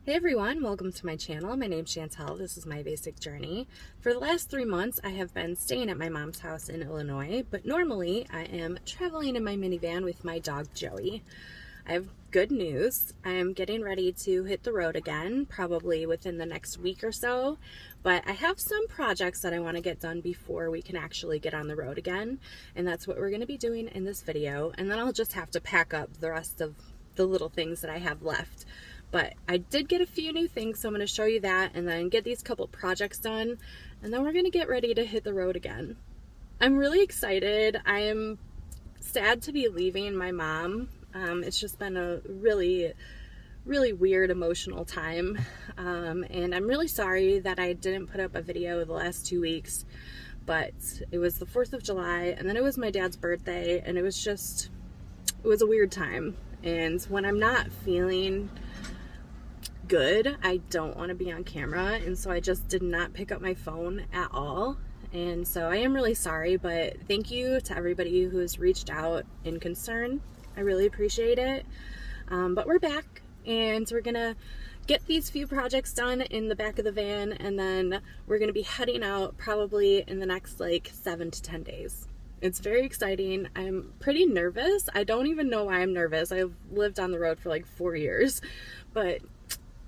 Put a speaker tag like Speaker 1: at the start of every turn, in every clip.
Speaker 1: Hey everyone, welcome to my channel. My name's Chantel. This is my basic journey. For the last 3 months, I have been staying at my mom's house in Illinois, but normally I am traveling in my minivan with my dog Joey. I have good news. I am getting ready to hit the road again, probably within the next week or so, but I have some projects that I want to get done before we can actually get on the road again, and that's what we're going to be doing in this video, and then I'll just have to pack up the rest of the little things that I have left. But I did get a few new things, so I'm going to show you that and then get these couple projects done, and then we're going to get ready to hit the road again. I'm really excited. I am sad to be leaving my mom. It's just been a really weird emotional time, and I'm really sorry that I didn't put up a video the last 2 weeks, but it was the 4th of July, and then it was my dad's birthday, and it was a weird time. And when I'm not feeling good, I don't want to be on camera, and so I just did not pick up my phone at all. And so I am really sorry, but thank you to everybody who has reached out in concern. I really appreciate it. But we're back, and we're gonna get these few projects done in the back of the van, and then we're gonna be heading out probably in the next like 7 to 10 days. It's very exciting. I'm pretty nervous. I don't even know why I'm nervous. I've lived on the road for like 4 years, but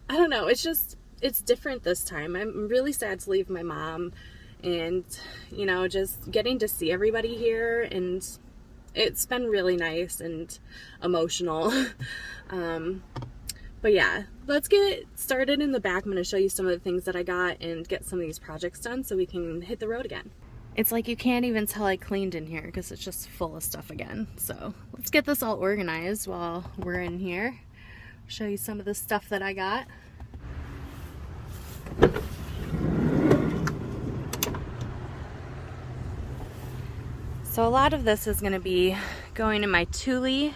Speaker 1: I don't know, it's different this time. I'm really sad to leave my mom, and you know, just getting to see everybody here, and it's been really nice and emotional. But yeah, let's get started in the back. I'm going to show you some of the things that I got and get some of these projects done so we can hit the road again. It's like you can't even tell I cleaned in here because it's just full of stuff again. So let's get this all organized while we're in here. Show you some of the stuff that I got. So a lot of this is going to be going in my Thule,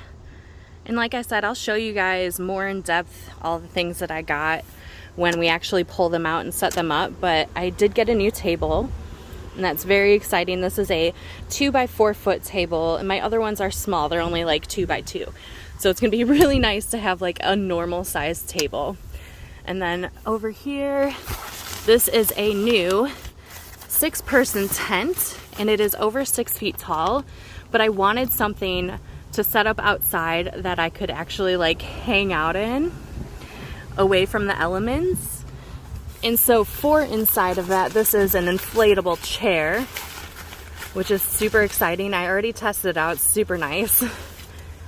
Speaker 1: and like I said, I'll show you guys more in depth all the things that I got when we actually pull them out and set them up. But I did get a new table, and that's very exciting. This is a 2x4 foot table, and my other ones are small. They're only like 2x2. So it's gonna be really nice to have like a normal sized table. And then over here, this is a new 6-person tent, and it is over 6 feet tall, but I wanted something to set up outside that I could actually like hang out in away from the elements. And so for inside of that, this is an inflatable chair, which is super exciting. I already tested it out. It's super nice.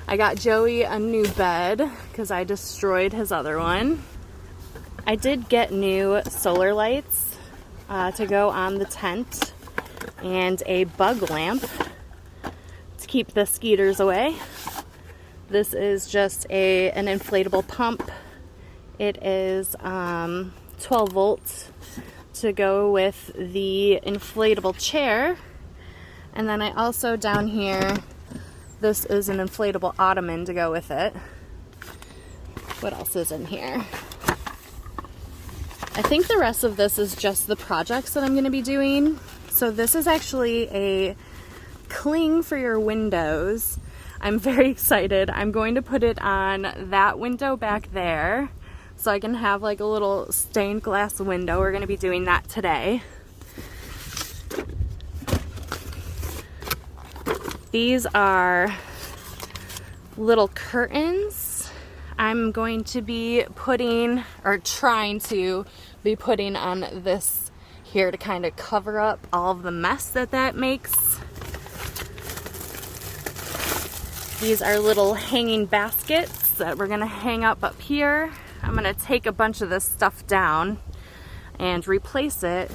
Speaker 1: I got Joey a new bed because I destroyed his other one. I did get new solar lights to go on the tent, and a bug lamp to keep the skeeters away. This is just an inflatable pump. It is 12 volts to go with the inflatable chair. And then I also down here, this is an inflatable ottoman to go with it. What else is in here? I think the rest of this is just the projects that I'm going to be doing. So this is actually a cling for your windows. I'm very excited. I'm going to put it on that window back there so I can have like a little stained glass window. We're going to be doing that today. These are little curtains I'm going to be putting, or trying to be putting on this here to kind of cover up all of the mess that makes. These are little hanging baskets that we're going to hang up here. I'm going to take a bunch of this stuff down and replace it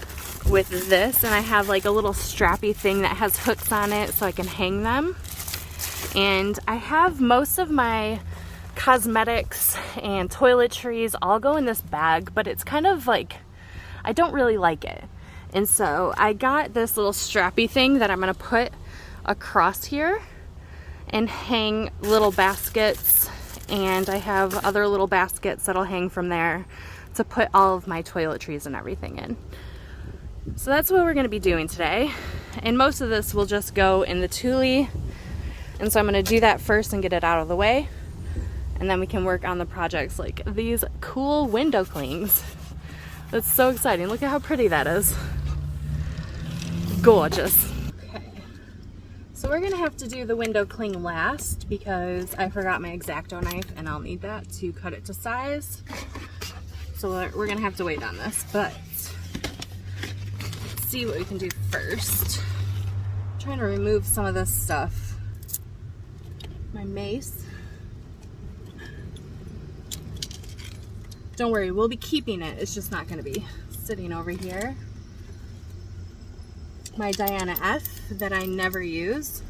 Speaker 1: with this, and I have like a little strappy thing that has hooks on it so I can hang them. And I have most of my cosmetics and toiletries all go in this bag, but it's kind of like, I don't really like it. And so I got this little strappy thing that I'm going to put across here and hang little baskets, and I have other little baskets that'll hang from there to put all of my toiletries and everything in. So that's what we're going to be doing today, and most of this will just go in the Thule, and so I'm going to do that first and get it out of the way, and then we can work on the projects like these cool window clings. That's so exciting. Look at how pretty that is. Gorgeous. Okay, so we're gonna have to do the window cling last because I forgot my X-Acto knife and I'll need that to cut it to size. So we're gonna have to wait on this, but let's see what we can do first. I'm trying to remove some of this stuff. My mace. Don't worry, we'll be keeping it. It's just not gonna be sitting over here. My Diana F that I never use.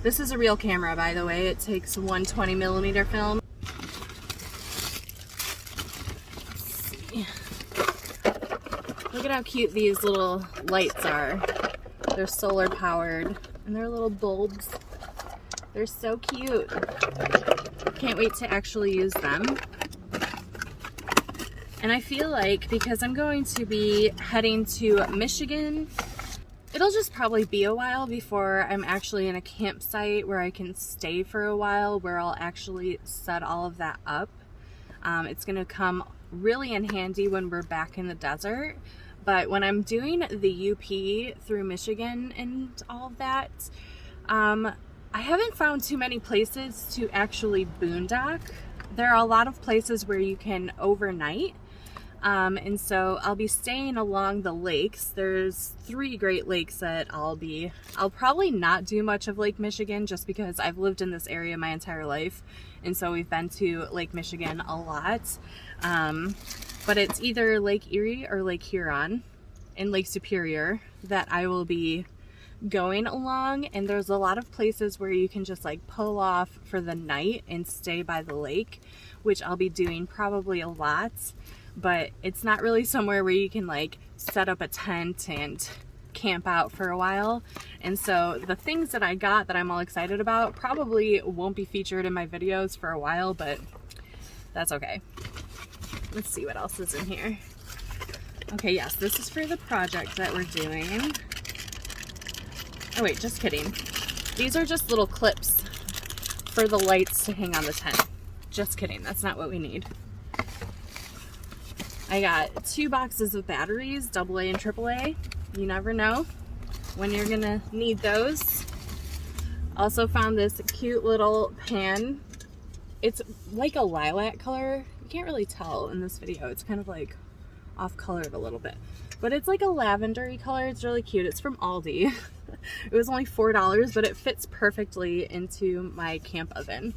Speaker 1: This is a real camera, by the way. It takes 120mm film. Look at how cute these little lights are. They're solar powered and they're little bulbs. They're so cute. Can't wait to actually use them. And I feel like because I'm going to be heading to Michigan, it'll just probably be a while before I'm actually in a campsite where I can stay for a while, where I'll actually set all of that up. It's gonna come really in handy when we're back in the desert. But when I'm doing the UP through Michigan and all of that, I haven't found too many places to actually boondock. There are a lot of places where you can overnight. And so I'll be staying along the lakes. There's 3 Great Lakes that I'll probably not do much of Lake Michigan just because I've lived in this area my entire life. And so we've been to Lake Michigan a lot. But it's either Lake Erie or Lake Huron and Lake Superior that I will be going along. And there's a lot of places where you can just like pull off for the night and stay by the lake, which I'll be doing probably a lot. But it's not really somewhere where you can like set up a tent and camp out for a while. And so the things that I got that I'm all excited about probably won't be featured in my videos for a while, but that's okay. Let's see what else is in here. Okay, yes, this is for the project that we're doing. Oh wait, just kidding. These are just little clips for the lights to hang on the tent. Just kidding, that's not what we need. I got 2 boxes of batteries, AA and AAA. You never know when you're gonna need those. Also found this cute little pan. It's like a lilac color. You can't really tell in this video. It's kind of like off colored a little bit. But it's like a lavendery color. It's really cute. It's from Aldi. It was only $4, but it fits perfectly into my camp oven.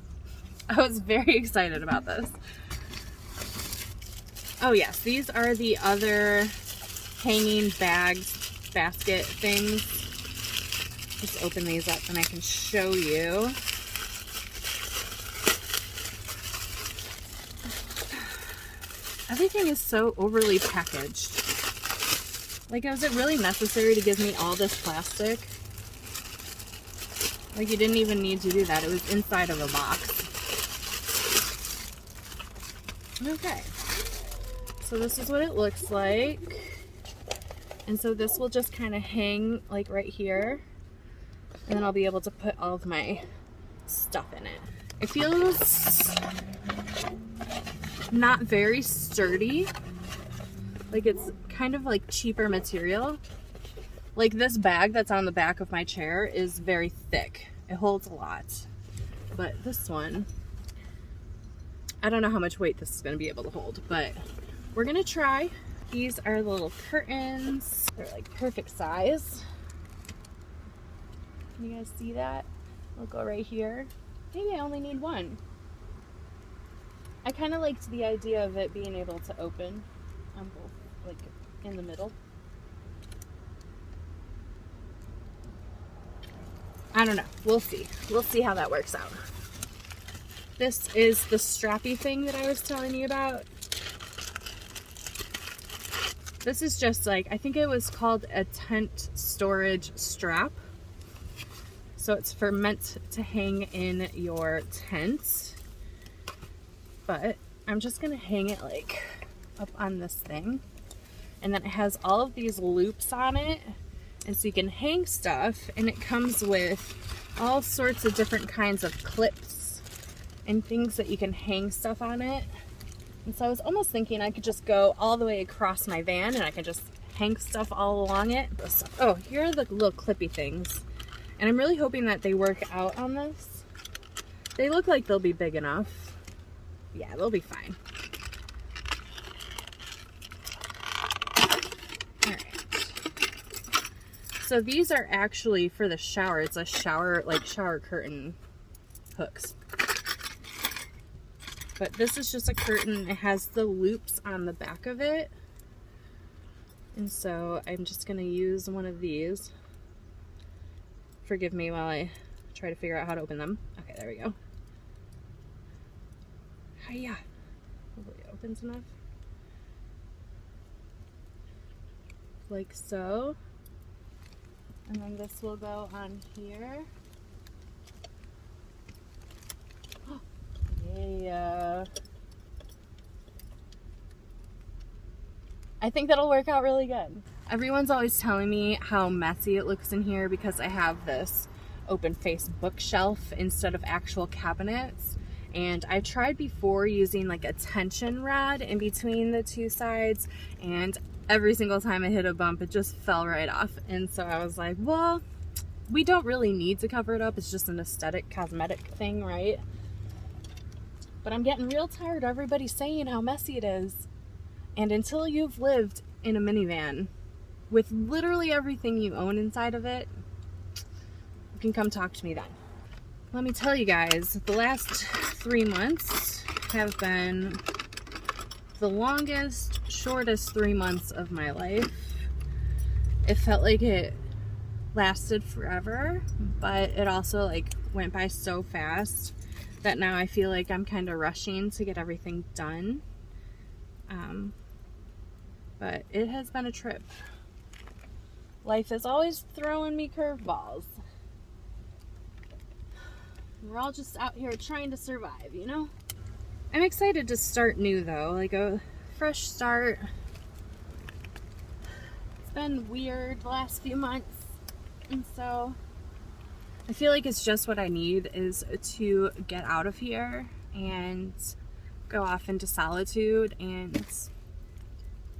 Speaker 1: I was very excited about this. Oh yes, these are the other hanging basket things. Just open these up and I can show you. Everything is so overly packaged. Like, is it really necessary to give me all this plastic? Like, you didn't even need to do that. It was inside of a box. Okay. So this is what it looks like. And so this will just kind of hang like right here. And then I'll be able to put all of my stuff in it. It feels not very sturdy. Like it's kind of like cheaper material. Like this bag that's on the back of my chair is very thick. It holds a lot. But this one, I don't know how much weight this is going to be able to hold, but we're gonna try. These are the little curtains. They're like perfect size. Can you guys see that? They'll go right here. Maybe I only need one. I kind of liked the idea of it being able to open on both, like in the middle. I don't know. We'll see. We'll see how that works out. This is the strappy thing that I was telling you about. This is just like, I think it was called a tent storage strap. So it's meant to hang in your tent. But I'm just gonna hang it like up on this thing. And then it has all of these loops on it. And so you can hang stuff, and it comes with all sorts of different kinds of clips and things that you can hang stuff on it. And so I was almost thinking I could just go all the way across my van and I could just hang stuff all along it. Oh, here are the little clippy things. And I'm really hoping that they work out on this. They look like they'll be big enough. Yeah, they'll be fine. So these are actually for the shower. It's a shower, like shower curtain hooks. But this is just a curtain. It has the loops on the back of it. And so I'm just gonna use one of these. Forgive me while I try to figure out how to open them. Okay, there we go. Hiya. Hopefully it opens enough. Like so. And then this will go on here. Oh, yeah. I think that'll work out really good. Everyone's always telling me how messy it looks in here because I have this open face bookshelf instead of actual cabinets. And I tried before using like a tension rod in between the two sides, and every single time I hit a bump, it just fell right off. And so I was like, well, we don't really need to cover it up. It's just an aesthetic, cosmetic thing, right? But I'm getting real tired of everybody saying how messy it is. And until you've lived in a minivan with literally everything you own inside of it, you can come talk to me then. Let me tell you guys, the last 3 months have been the longest, shortest 3 months of my life. It felt like it lasted forever, but it also like went by so fast that now I feel like I'm kind of rushing to get everything done. But it has been a trip. Life is always throwing me curveballs. We're all just out here trying to survive, you know? I'm excited to start new though, like a fresh start. It's been weird the last few months, and so I feel like it's just what I need is to get out of here and go off into solitude and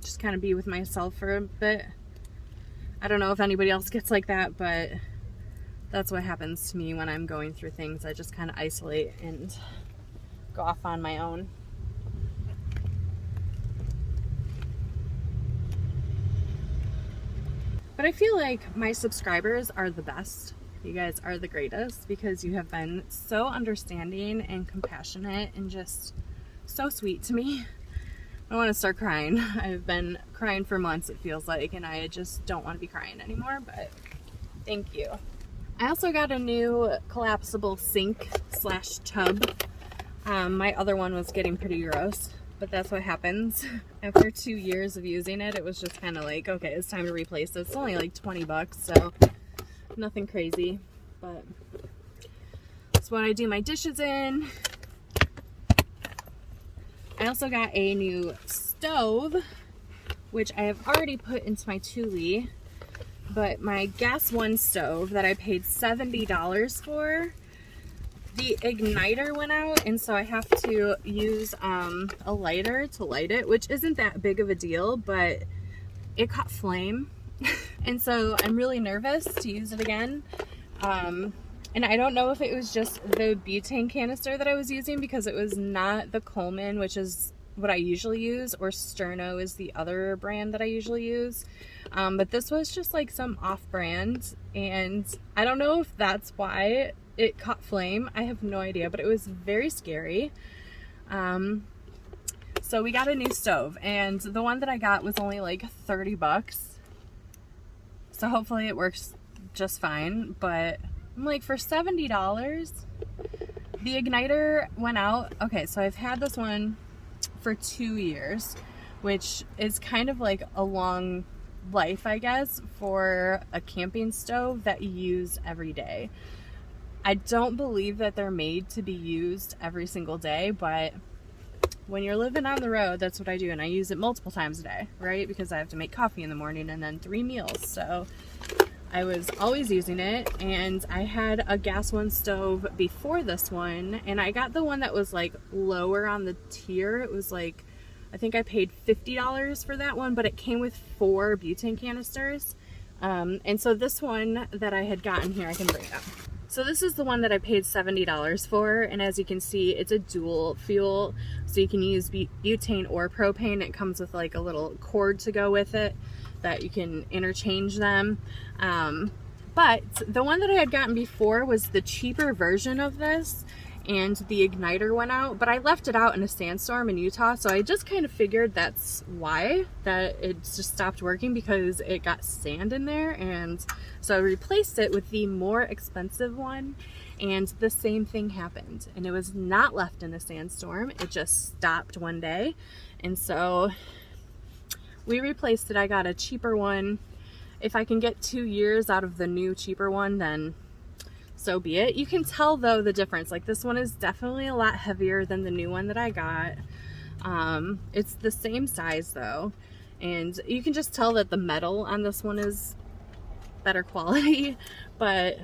Speaker 1: just kind of be with myself for a bit. I don't know if anybody else gets like that, but that's what happens to me when I'm going through things. I just kind of isolate and go off on my own. But I feel like my subscribers are the best. You guys are the greatest because you have been so understanding and compassionate and just so sweet to me. I want to start crying. I've been crying for months, it feels like, and I just don't want to be crying anymore, but thank you. I also got a new collapsible sink / tub. My other one was getting pretty gross, but that's what happens. After 2 years of using it, it was just kind of like, okay, it's time to replace it. It's only like 20 bucks, so nothing crazy, but it's what I do my dishes in. I also got a new stove, which I have already put into my Thule, but my gas one stove that I paid $70 for, the igniter went out, and so I have to use a lighter to light it, which isn't that big of a deal, but it caught flame. And so I'm really nervous to use it again. And I don't know if it was just the butane canister that I was using, because it was not the Coleman, which is what I usually use, or Sterno is the other brand that I usually use. But this was just like some off-brand, and I don't know if that's why it caught flame. I have no idea, but it was very scary. So we got a new stove, and the one that I got was only like 30 bucks. So hopefully it works just fine, but I'm like, for $70, the igniter went out. Okay, so I've had this one for 2 years, which is kind of like a long life, I guess, for a camping stove that you use every day. I don't believe that they're made to be used every single day, but when you're living on the road, that's what I do, and I use it multiple times a day, right? Because I have to make coffee in the morning and then 3 meals, so I was always using it, and I had a gas one stove before this one, and I got the one that was like lower on the tier. It was like, I think I paid $50 for that one, but it came with 4 butane canisters. And so this one that I had gotten here, I can bring it up. So this is the one that I paid $70 for, and as you can see, it's a dual fuel, so you can use butane or propane. It comes with like a little cord to go with it that you can interchange them. But the one that I had gotten before was the cheaper version of this, and the igniter went out, but I left it out in a sandstorm in Utah, so I just kind of figured that's why that it just stopped working, because it got sand in there. And so I replaced it with the more expensive one, and the same thing happened, and it was not left in a sandstorm, it just stopped one day. And so we replaced it. I got a cheaper one. If I can get 2 years out of the new cheaper one, then so be it. You can tell though the difference. Like, this one is definitely a lot heavier than the new one that I got. It's the same size though, and you can just tell that the metal on this one is better quality, but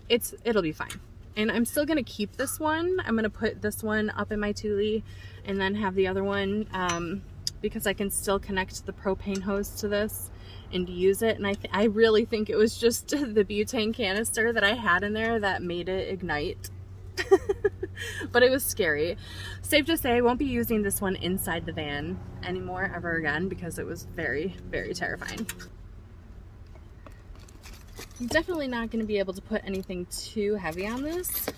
Speaker 1: it'll be fine. And I'm still gonna keep this one. I'm gonna put this one up in my Thule and then have the other one, because I can still connect the propane hose to this and use it. And I really think it was just the butane canister that I had in there that made it ignite. But it was scary. Safe to say, I won't be using this one inside the van anymore ever again, because it was very, very terrifying. I'm definitely not going to be able to put anything too heavy on this.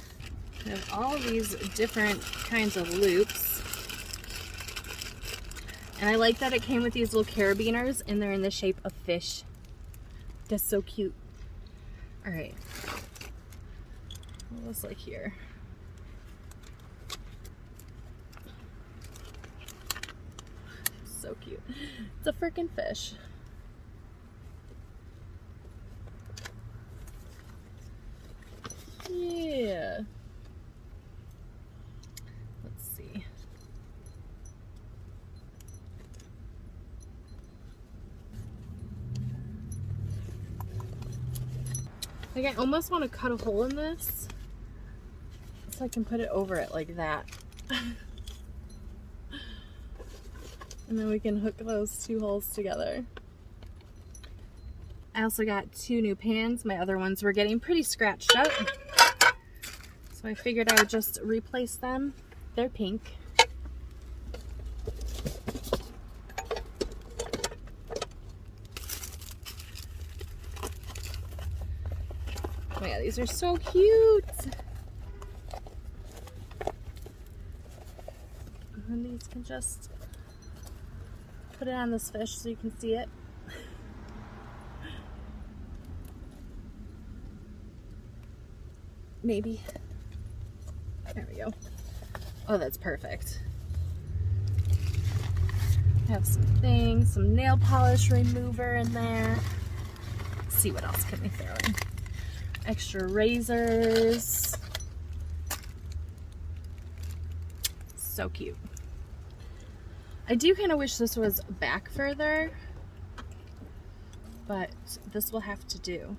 Speaker 1: I have all these different kinds of loops. And I like that it came with these little carabiners, and they're in the shape of fish. That's so cute. All right. What was like here? So cute. It's a freaking fish. Yeah. Let's see. Like, I almost want to cut a hole in this so I can put it over it like that. And then we can hook those 2 holes together. I also got 2 new pans. My other ones were getting pretty scratched up, so I figured I would just replace them. They're pink. Oh yeah, these are so cute. And these can just put it on this fish so you can see it. Maybe. There we go. Oh, that's perfect. I have some things, some nail polish remover in there. Let's see what else can we throw in. Extra razors. So cute. I do kind of wish this was back further, but this will have to do.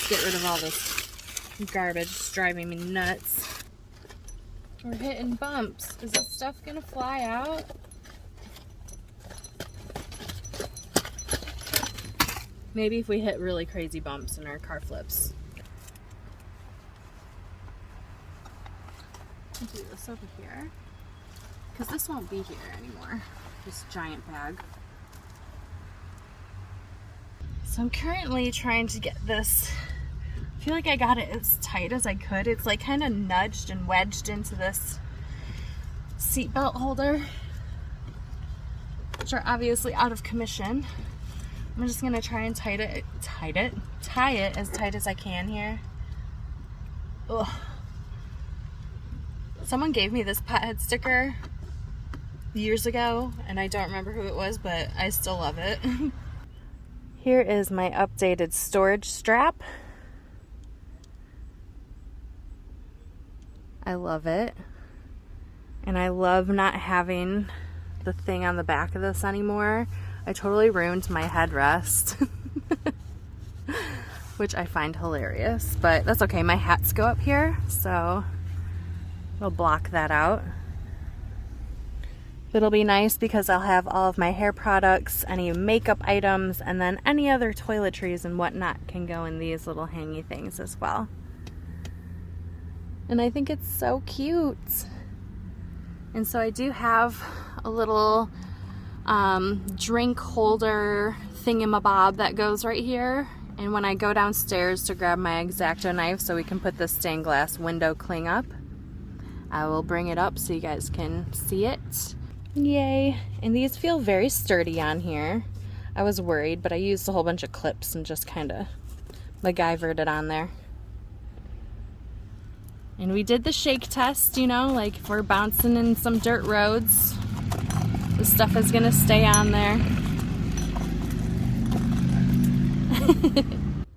Speaker 1: Get rid of all this garbage. It's driving me nuts. We're hitting bumps. Is this stuff gonna fly out? Maybe if we hit really crazy bumps and our car flips. I'll do this over here, because this won't be here anymore, this giant bag. So I'm currently trying to get this, I feel like I got it as tight as I could. It's like kind of nudged and wedged into this seatbelt holder, which are obviously out of commission. I'm just gonna try and tie it as tight as I can here. Ugh. Someone gave me this pothead sticker years ago, and I don't remember who it was, but I still love it. Here is my updated storage strap. I love it. And I love not having the thing on the back of this anymore. I totally ruined my headrest. which I find hilarious, but that's okay. My hats go up here, so it'll block that out. It'll be nice because I'll have all of my hair products, any makeup items, and then any other toiletries and whatnot can go in these little hangy things as well. And I think it's so cute. And so I do have a little drink holder thingamabob that goes right here. And when I go downstairs to grab my X-Acto knife so we can put the stained glass window cling up, I will bring it up so you guys can see it. Yay. And these feel very sturdy on here. I was worried, but I used a whole bunch of clips and just kind of MacGyvered it on there. And we did the shake test, you know, like if we're bouncing in some dirt roads, the stuff is gonna stay on there.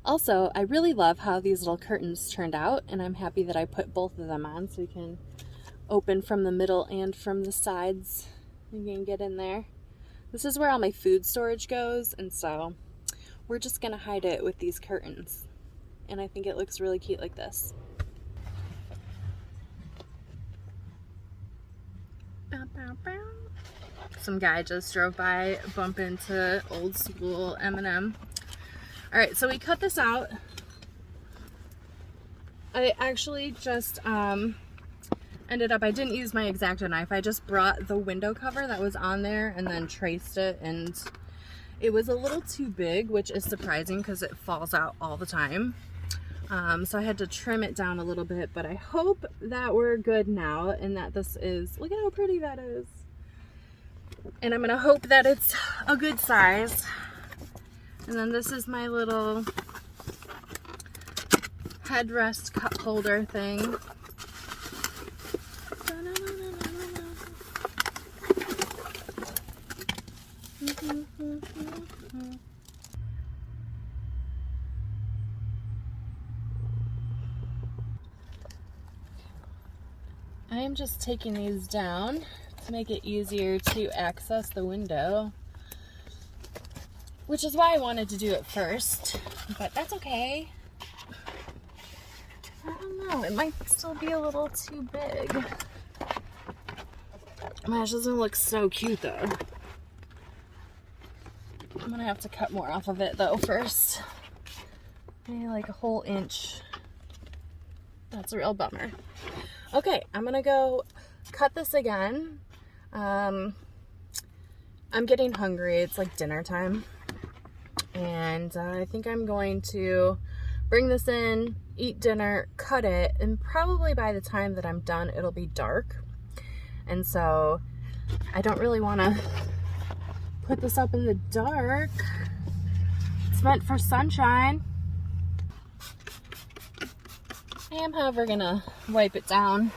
Speaker 1: Also, I really love how these little curtains turned out, and I'm happy that I put both of them on so we can open from the middle and from the sides. You can get in there. This is where all my food storage goes, and so we're just gonna hide it with these curtains. And I think it looks really cute like this. Some guy just drove by, bump into old school M&M. All right, so we cut this out. I actually just ended up, I didn't use my X-Acto knife. I just brought the window cover that was on there and then traced it, and it was a little too big, which is surprising because it falls out all the time. So I had to trim it down a little bit, but I hope that we're good now and that this is, look at how pretty that is. And I'm gonna hope that it's a good size. And then this is my little headrest cup holder thing. I am just taking these down to make it easier to access the window, which is why I wanted to do it first, but that's okay. I don't know, it might still be a little too big. Gosh, doesn't look so cute though. I'm gonna have to cut more off of it though first. Maybe like a whole inch. That's a real bummer. Okay, I'm gonna go cut this again. I'm getting hungry. It's like dinner time. And I think I'm going to bring this in, eat dinner, cut it, and probably by the time that I'm done, it'll be dark. And so I don't really want to put this up in the dark. It's meant for sunshine. I am, however, gonna wipe it down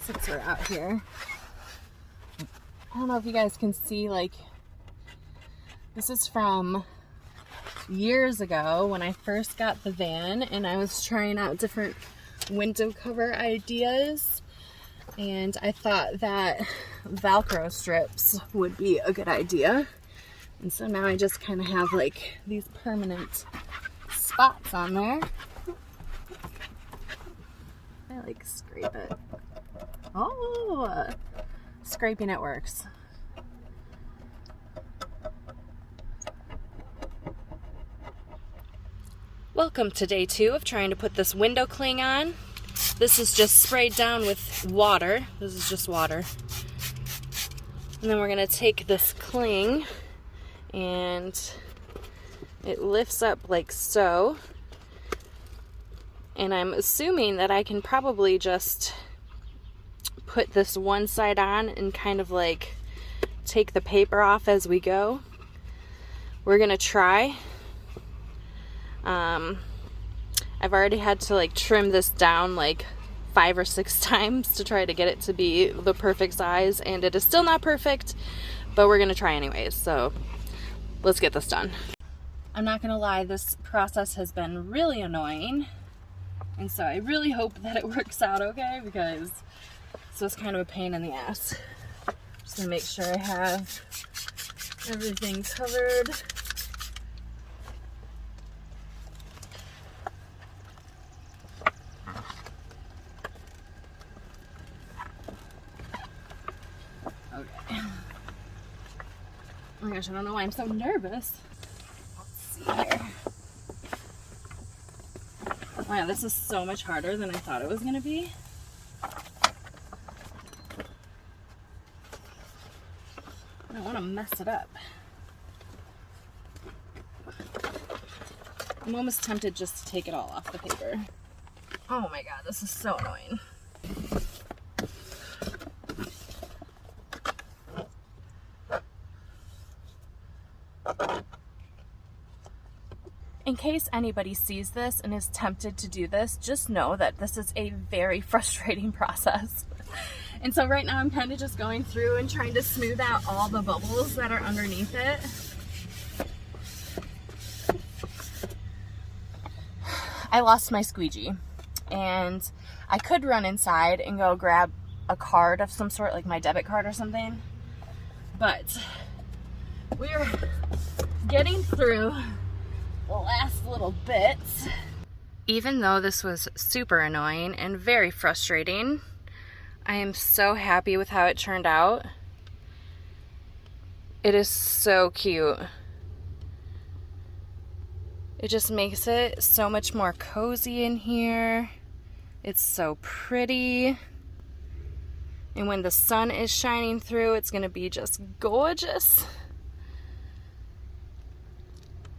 Speaker 1: since we're out here. I don't know if you guys can see, like, this is from years ago when I first got the van and I was trying out different window cover ideas, and I thought that Velcro strips would be a good idea. And so now I just kind of have like these permanent spots on there. I like scrape it. Oh, scraping it works. Welcome to day 2 of trying to put this window cling on. This is just sprayed down with water. This is just water. And then we're gonna take this cling and it lifts up like so. And I'm assuming that I can probably just put this one side on and kind of like take the paper off as we go. We're gonna try. I've already had to like trim this down like 5 or 6 times to try to get it to be the perfect size, and it is still not perfect, but we're gonna try anyways, so let's get this done. I'm not gonna lie, this process has been really annoying, and so I really hope that it works out okay, because this was kind of a pain in the ass. Just gonna make sure I have everything covered. Oh my gosh, I don't know why I'm so nervous. Let's see here. Wow, this is so much harder than I thought it was gonna be. I don't want to mess it up. I'm almost tempted just to take it all off the paper. Oh my god, this is so annoying. In case anybody sees this and is tempted to do this, just know that this is a very frustrating process. And so right now I'm kind of just going through and trying to smooth out all the bubbles that are underneath it. I lost my squeegee and I could run inside and go grab a card of some sort, like my debit card or something, but we're getting through the last little bits. Even though this was super annoying and very frustrating, I am so happy with how it turned out. It is so cute. It just makes it so much more cozy in here. It's so pretty. And when the sun is shining through, it's gonna be just gorgeous.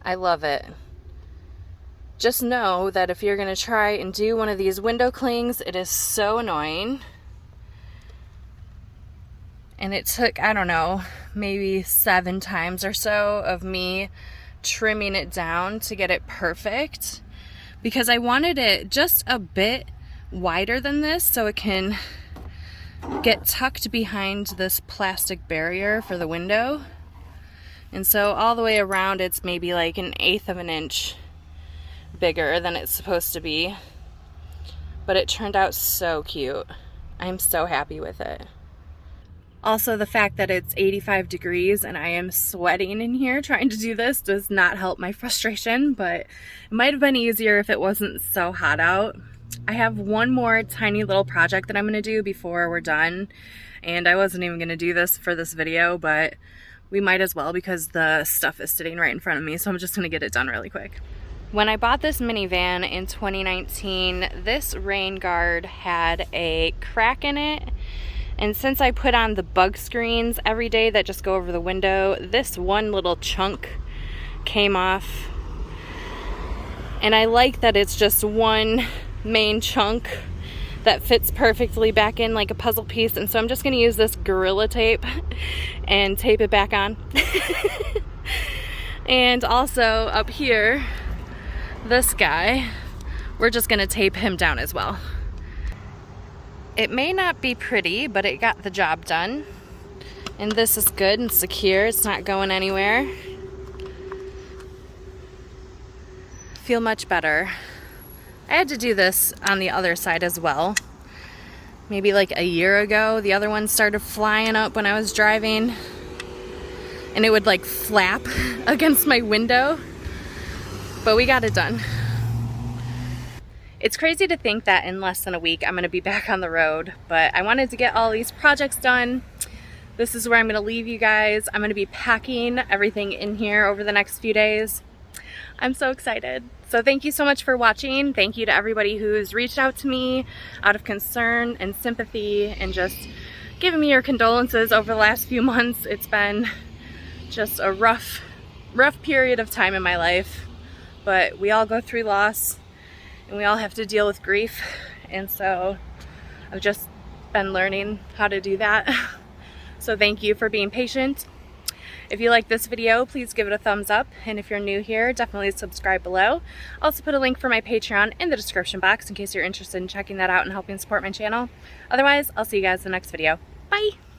Speaker 1: I love it. Just know that if you're gonna try and do one of these window clings, it is so annoying. And it took, I don't know, maybe 7 times or so of me trimming it down to get it perfect, because I wanted it just a bit wider than this so it can get tucked behind this plastic barrier for the window. And so all the way around it's maybe like 1/8 of an inch bigger than it's supposed to be. But it turned out so cute. I'm so happy with it. Also, the fact that it's 85 degrees and I am sweating in here trying to do this does not help my frustration, but it might have been easier if it wasn't so hot out. I have one more tiny little project that I'm going to do before we're done, and I wasn't even going to do this for this video, but we might as well because the stuff is sitting right in front of me, so I'm just going to get it done really quick. When I bought this minivan in 2019, this rain guard had a crack in it. And since I put on the bug screens every day that just go over the window, this one little chunk came off. And I like that it's just one main chunk that fits perfectly back in like a puzzle piece. And so I'm just gonna use this Gorilla Tape and tape it back on. And also up here, this guy, we're just gonna tape him down as well. It may not be pretty, but it got the job done. And this is good and secure. It's not going anywhere. Feel much better. I had to do this on the other side as well. Maybe like a year ago, the other one started flying up when I was driving. And it would like flap against my window. But we got it done. It's crazy to think that in less than a week I'm going to be back on the road, but I wanted to get all these projects done. This is where I'm going to leave you guys. I'm going to be packing everything in here over the next few days. I'm so excited. So thank you so much for watching. Thank you to everybody who's reached out to me out of concern and sympathy and just giving me your condolences over the last few months. It's been just a rough period of time in my life, but we all go through loss. And we all have to deal with grief, and so I've just been learning how to do that. So thank you for being patient. If you like this video, please give it a thumbs up, and if you're new here, definitely subscribe below. I'll also put a link for my Patreon in the description box in case you're interested in checking that out and helping support my channel. Otherwise, I'll see you guys in the next video. Bye!